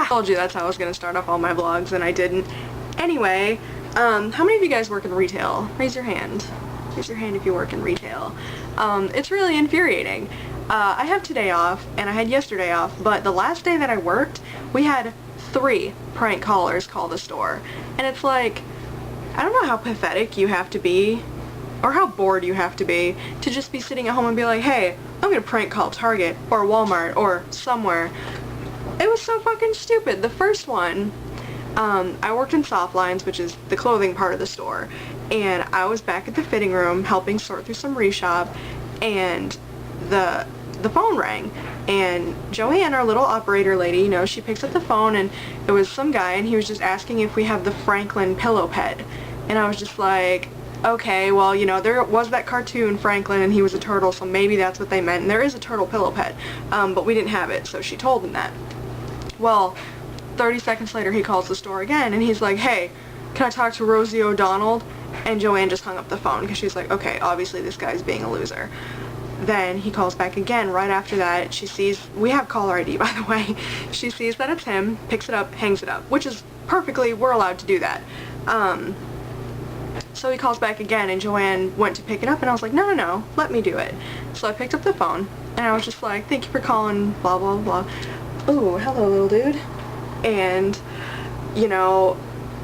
told you that's how I was gonna start off all my vlogs, and I didn't. Anyway, how many of you guys work in retail? Raise your hand. Raise your hand if you work in retail. It's really infuriating. I have today off, and I had yesterday off, but the last day that I worked, we had 3 prank callers call the store. And it's like, I don't know how pathetic you have to be, or how bored you have to be, to just be sitting at home and be like, hey, I'm gonna prank call Target, or Walmart, or somewhere. It was so fucking stupid. The first one, I worked in soft lines, which is the clothing part of the store, and I was back at the fitting room helping sort through some reshop, and the phone rang, and Joanne, our little operator lady, you know, she picks up the phone, and it was some guy, and he was just asking if we have the Franklin pillow pet, and I was just like, okay, well, you know, there was that cartoon, Franklin, and he was a turtle, so maybe that's what they meant, and there is a turtle pillow pet, but we didn't have it, so she told him that. Well, 30 seconds later, he calls the store again, and he's like, hey, can I talk to Rosie O'Donnell? And Joanne just hung up the phone, because she's like, okay, obviously this guy's being a loser. Then he calls back again. Right after that, she sees, we have caller ID, by the way, she sees that it's him, picks it up, hangs it up, which is perfectly, we're allowed to do that. So he calls back again, and Joanne went to pick it up, and I was like, no, no, no, let me do it. So I picked up the phone, and I was just like, thank you for calling, blah, blah, blah. Ooh, hello, little dude. And, you know,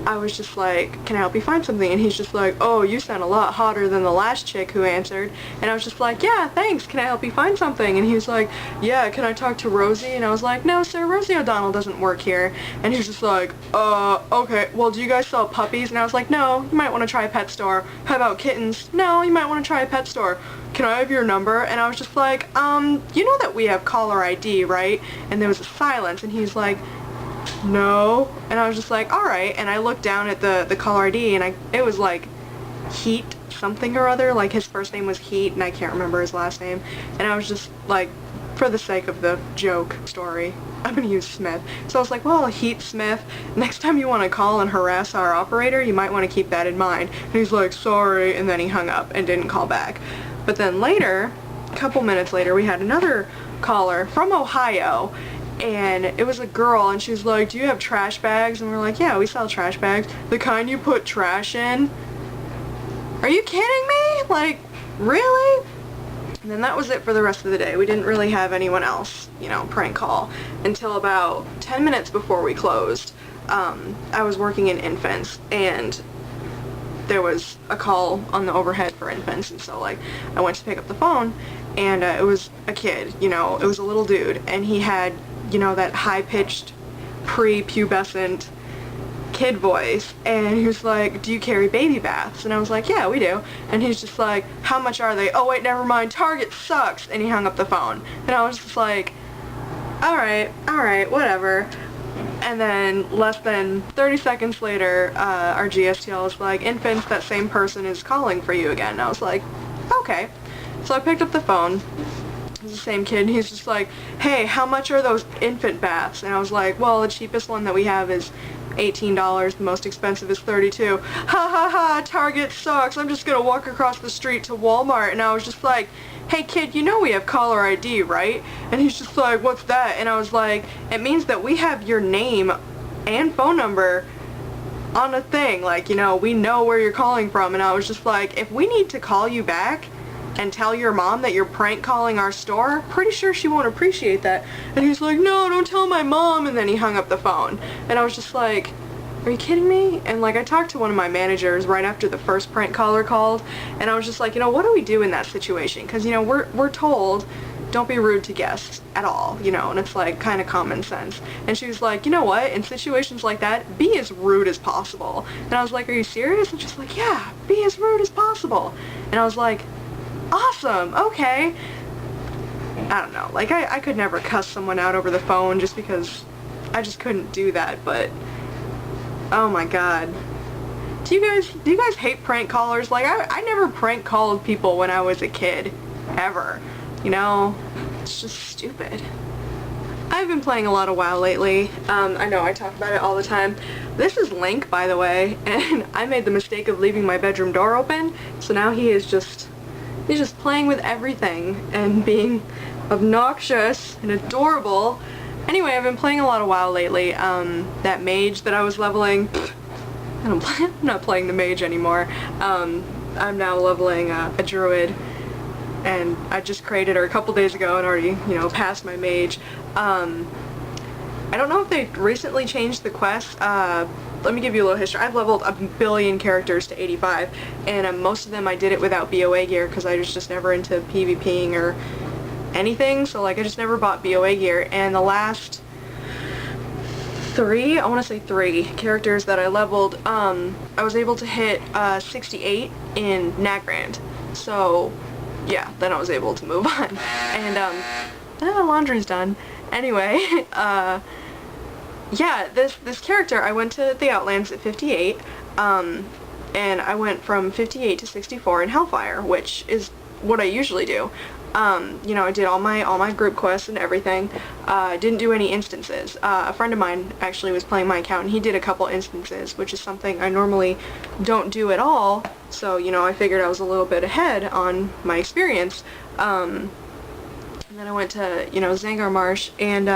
I was just like, can I help you find something? And he's just like, oh, you sound a lot hotter than the last chick who answered. And I was just like, yeah, thanks, can I help you find something? And he was like, yeah, can I talk to Rosie? And I was like, no, sir, Rosie O'Donnell doesn't work here. And he was just like, okay, well, do you guys sell puppies? And I was like, no, you might want to try a pet store. How about kittens? No, you might want to try a pet store. Can I have your number? And I was just like, you know that we have caller ID, right? And there was a silence, and he's like, no. And I was just like, alright. And I looked down at the caller ID, and it was like Heat something or other, like his first name was Heat, and I can't remember his last name. And I was just like, for the sake of the joke story, I'm gonna use Smith. So I was like, well, Heat Smith, next time you want to call and harass our operator, you might want to keep that in mind. And he's like, sorry, and then he hung up and didn't call back. But then later, a couple minutes later, we had another caller from Ohio, and it was a girl, and she was like, do you have trash bags? And we were like, yeah, we sell trash bags. The kind you put trash in? Are you kidding me? Like, really? And then that was it for the rest of the day. We didn't really have anyone else, you know, prank call until about 10 minutes before we closed. I was working in infants, and there was a call on the overhead for infants, and so like I went to pick up the phone, and it was a kid, you know, it was a little dude, and he had, you know, that high-pitched pre-pubescent kid voice, and he was like, do you carry baby baths? And I was like, yeah, we do. And he's just like, how much are they? Oh wait, never mind, Target sucks. And he hung up the phone, and I was just like, alright, whatever. And then less than 30 seconds later, our GSTL was like, infants, that same person is calling for you again. And I was like, okay. So I picked up the phone. It was the same kid, and he's just like, hey, how much are those infant baths? And I was like, well, the cheapest one that we have is $18, the most expensive is $32. Ha ha ha, Target sucks, I'm just gonna walk across the street to Walmart. And I was just like, hey kid, you know we have caller ID, right? And he's just like, what's that? And I was like, it means that we have your name and phone number on a thing, like, you know, we know where you're calling from. And I was just like, if we need to call you back and tell your mom that you're prank calling our store, pretty sure she won't appreciate that. And he's like, no, don't tell my mom. And then he hung up the phone. And I was just like, are you kidding me? And like, I talked to one of my managers right after the first prank caller called, and I was just like, you know, what do we do in that situation? Because, you know, we're told, don't be rude to guests at all, you know, and it's like kind of common sense. And she was like, you know what, in situations like that, be as rude as possible. And I was like, are you serious? And she's like, yeah, be as rude as possible. And I was like, awesome, okay. I don't know, like, I could never cuss someone out over the phone just because I just couldn't do that, but oh my god. Do you guys hate prank callers? Like, I never prank called people when I was a kid, ever. You know, it's just stupid. I've been playing a lot of WoW lately. I know I talk about it all the time. This is Link, by the way, and I made the mistake of leaving my bedroom door open, so now he's just playing with everything and being obnoxious and adorable, Anyway, I've been playing a lot of WoW lately. That mage that I was leveling, I'm not playing the mage anymore. I'm now leveling a druid, and I just created her a couple days ago and already, you know, passed my mage. I don't know if they recently changed the quest. Let me give you a little history. I've leveled a billion characters to 85, and most of them I did it without BOA gear because I was just never into PvPing or anything, so like I just never bought BOA gear. And the last three characters that I leveled, I was able to hit 68 in Nagrand. So yeah, then I was able to move on. And laundry's done. Anyway, yeah, this character, I went to the Outlands at 58, and I went from 58 to 64 in Hellfire, which is what I usually do. You know, I did all my group quests and everything. Didn't do any instances. A friend of mine actually was playing my account, and he did a couple instances, which is something I normally don't do at all. So, you know, I figured I was a little bit ahead on my experience. And then I went to, you know, Zangar Marsh, and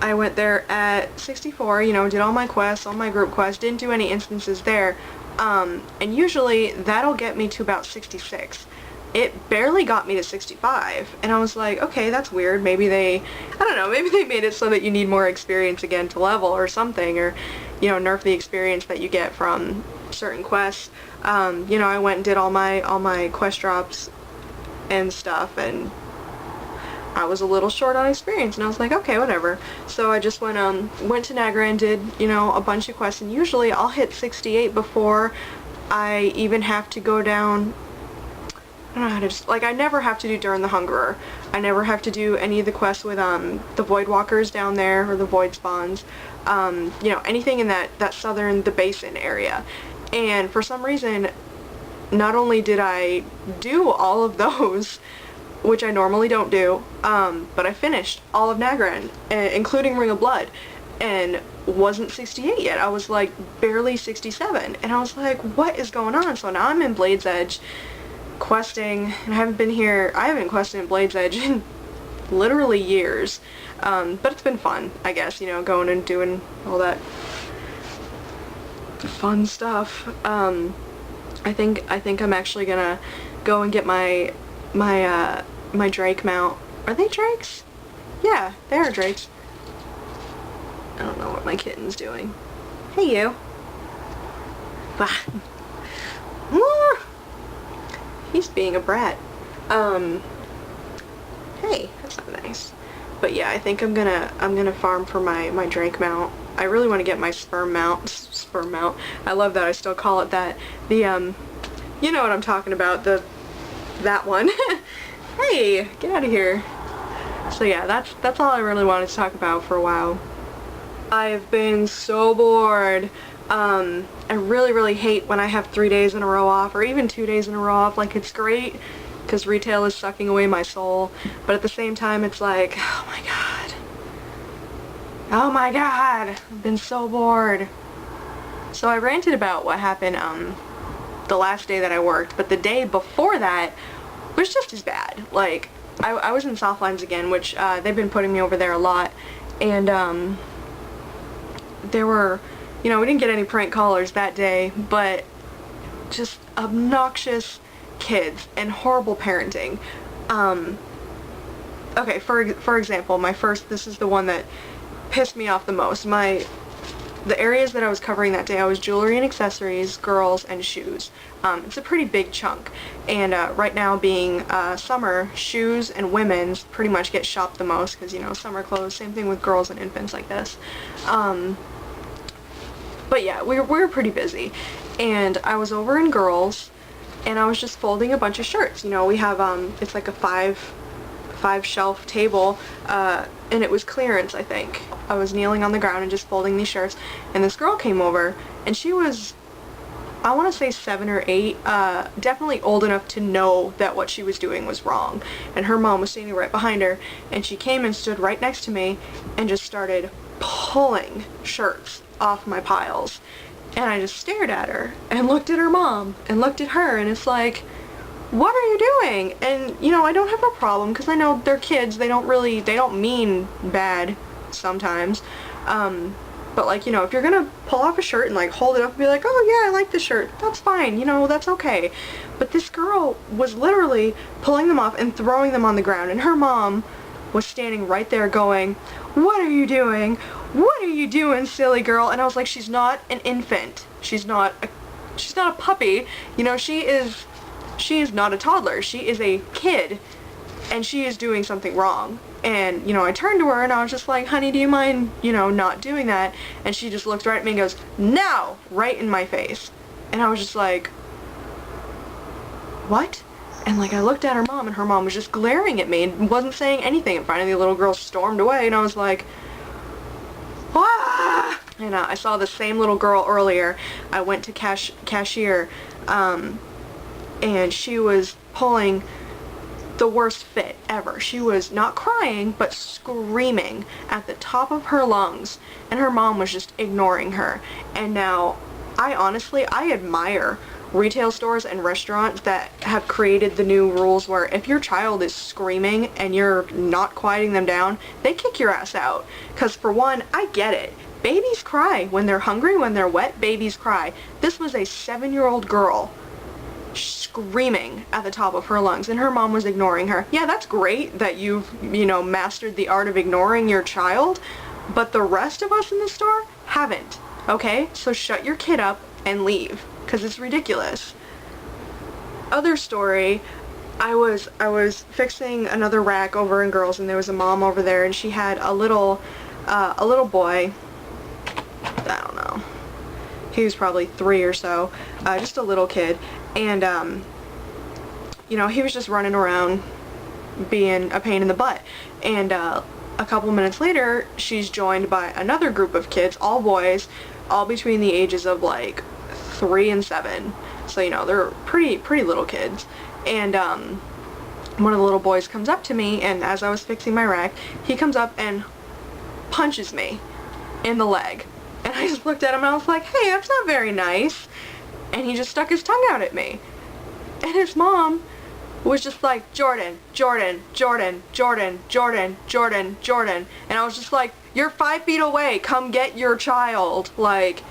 I went there at 64, you know, did all my quests, all my group quests, didn't do any instances there, and usually that'll get me to about 66. It barely got me to 65, and I was like, okay, that's weird, maybe they, I don't know, maybe they made it so that you need more experience again to level or something, or, you know, nerf the experience that you get from certain quests. You know, I went and did all my quest drops and stuff, and I was a little short on experience, and I was like, okay, whatever. So I just went to Nagra and did, you know, a bunch of quests, and usually I'll hit 68 before I even have to go down. I don't know how to just, like, I never have to do During the Hungerer. I never have to do any of the quests with the Void Walkers down there, or the Void Spawns. You know, anything in that southern, the Basin area. And for some reason, not only did I do all of those, which I normally don't do, but I finished all of Nagran, including Ring of Blood, and wasn't 68 yet. I was like barely 67, and I was like, what is going on? So now I'm in Blade's Edge, questing, and I haven't quested in Blade's Edge in literally years, but it's been fun, I guess, you know, going and doing all that fun stuff. I think I'm actually gonna go and get my Drake mount. Are they Drakes? Yeah, they are Drakes. I don't know what my kitten's doing. Hey, you. He's being a brat. Hey, that's not nice. But yeah, I think I'm gonna farm for my Drake mount. I really want to get my sperm mount. I love that I still call it that. The you know what I'm talking about. That one. Hey, get out of here. So yeah, that's all I really wanted to talk about for a while. I've been so bored. I really hate when I have 3 days in a row off, or even 2 days in a row off. Like, it's great because retail is sucking away my soul, but at the same time it's like, oh my god. Oh my god, I've been so bored. So I ranted about what happened the last day that I worked, but the day before that was just as bad. Like, I was in Southlines again, which they've been putting me over there a lot, and there were, you know, we didn't get any prank callers that day, but just obnoxious kids and horrible parenting. Okay, for example, this is the one that pissed me off the most. The areas that I was covering that day, I was jewelry and accessories, girls, and shoes. It's a pretty big chunk, and right now being summer, shoes and women's pretty much get shopped the most because, you know, summer clothes, same thing with girls and infants like this. But yeah, we were pretty busy, and I was over in girls, and I was just folding a bunch of shirts. You know, we have, it's like a five shelf table, and it was clearance, I think. I was kneeling on the ground and just folding these shirts, and this girl came over, and she was, I want to say 7 or 8, definitely old enough to know that what she was doing was wrong, and her mom was standing right behind her, and she came and stood right next to me and just started pulling shirts off my piles, and I just stared at her and looked at her mom and looked at her, and it's like, what are you doing? And, you know, I don't have a problem, because I know they're kids, they don't mean bad sometimes. But, like, you know, if you're gonna pull off a shirt and, like, hold it up and be like, oh, yeah, I like this shirt, that's fine, you know, that's okay. But this girl was literally pulling them off and throwing them on the ground, and her mom was standing right there going, what are you doing? What are you doing, silly girl? And I was like, she's not an infant. She's not a puppy. You know, she is not a toddler. She is a kid, and she is doing something wrong. And, you know, I turned to her and I was just like, honey, do you mind, you know, not doing that? And she just looked right at me and goes, no! Right in my face. And I was just like, what? And, like, I looked at her mom, and her mom was just glaring at me and wasn't saying anything. And finally the little girl stormed away, and I was like, ah! And I saw the same little girl earlier. I went to cashier, and she was pulling the worst fit ever. She was not crying, but screaming at the top of her lungs, and her mom was just ignoring her. And now, I admire retail stores and restaurants that have created the new rules where if your child is screaming and you're not quieting them down, they kick your ass out. Because for one, I get it. Babies cry. When they're hungry, when they're wet, babies cry. This was a 7-year-old girl screaming at the top of her lungs, and her mom was ignoring her. Yeah, that's great that you've, you know, mastered the art of ignoring your child, but the rest of us in the store haven't, okay? So shut your kid up and leave, because it's ridiculous. Other story, I was fixing another rack over in girls, and there was a mom over there, and she had a little boy, I don't know, he was probably 3 or so, just a little kid, and, you know, he was just running around being a pain in the butt, and, a couple minutes later, she's joined by another group of kids, all boys, all between the ages of, like, 3 and 7, so, you know, they're pretty little kids, and, one of the little boys comes up to me, and as I was fixing my rack, he comes up and punches me in the leg, and I just looked at him and I was like, hey, that's not very nice. And he just stuck his tongue out at me. And his mom was just like, Jordan, Jordan, Jordan, Jordan, Jordan, Jordan, Jordan. And I was just like, you're 5 feet away, come get your child. Like,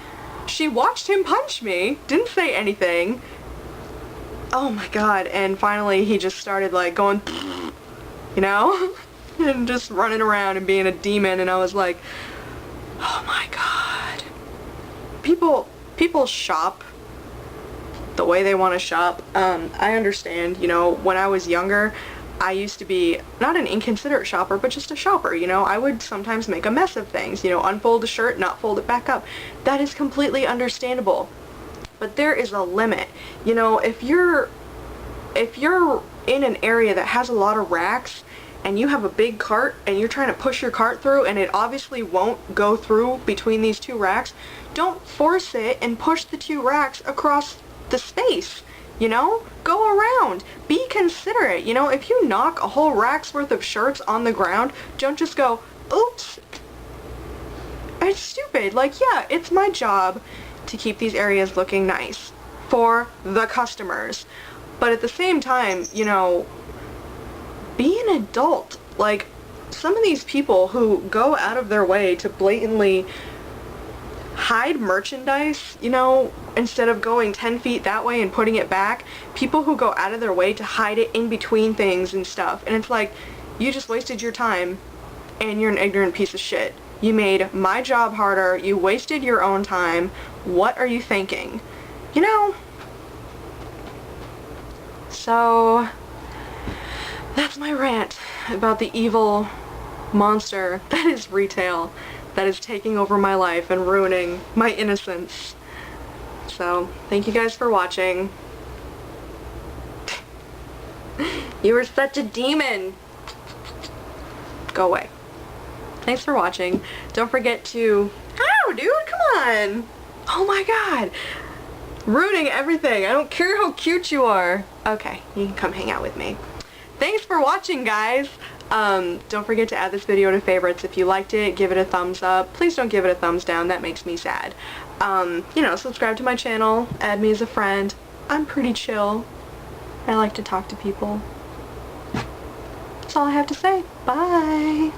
she watched him punch me, didn't say anything. Oh my god. And finally he just started like going, you know? And just running around and being a demon, and I was like, oh my god. People shop the way they want to shop. I understand, you know, when I was younger, I used to be not an inconsiderate shopper, but just a shopper, you know. I would sometimes make a mess of things, you know, unfold a shirt, not fold it back up. That is completely understandable. But there is a limit. You know, if you're in an area that has a lot of racks, and you have a big cart, and you're trying to push your cart through, and it obviously won't go through between these 2 racks, don't force it and push the 2 racks across the space, you know? Go around. Be considerate, you know? If you knock a whole rack's worth of shirts on the ground, don't just go, oops. It's stupid. Like, yeah, it's my job to keep these areas looking nice for the customers. But at the same time, you know, be an adult. Like, some of these people who go out of their way to blatantly hide merchandise, you know, instead of going 10 feet that way and putting it back, people who go out of their way to hide it in between things and stuff, and it's like, you just wasted your time, and you're an ignorant piece of shit. You made my job harder, you wasted your own time, what are you thinking? You know? So, that's my rant about the evil monster that is retail, that is taking over my life and ruining my innocence. So, thank you guys for watching. You were such a demon! Go away. Thanks for watching. Don't forget to... Ow, dude, come on! Oh my god! Ruining everything. I don't care how cute you are. Okay, you can come hang out with me. Thanks for watching, guys! Don't forget to add this video to favorites. If you liked it, give it a thumbs up. Please don't give it a thumbs down, that makes me sad. You know, subscribe to my channel, add me as a friend. I'm pretty chill. I like to talk to people. That's all I have to say. Bye!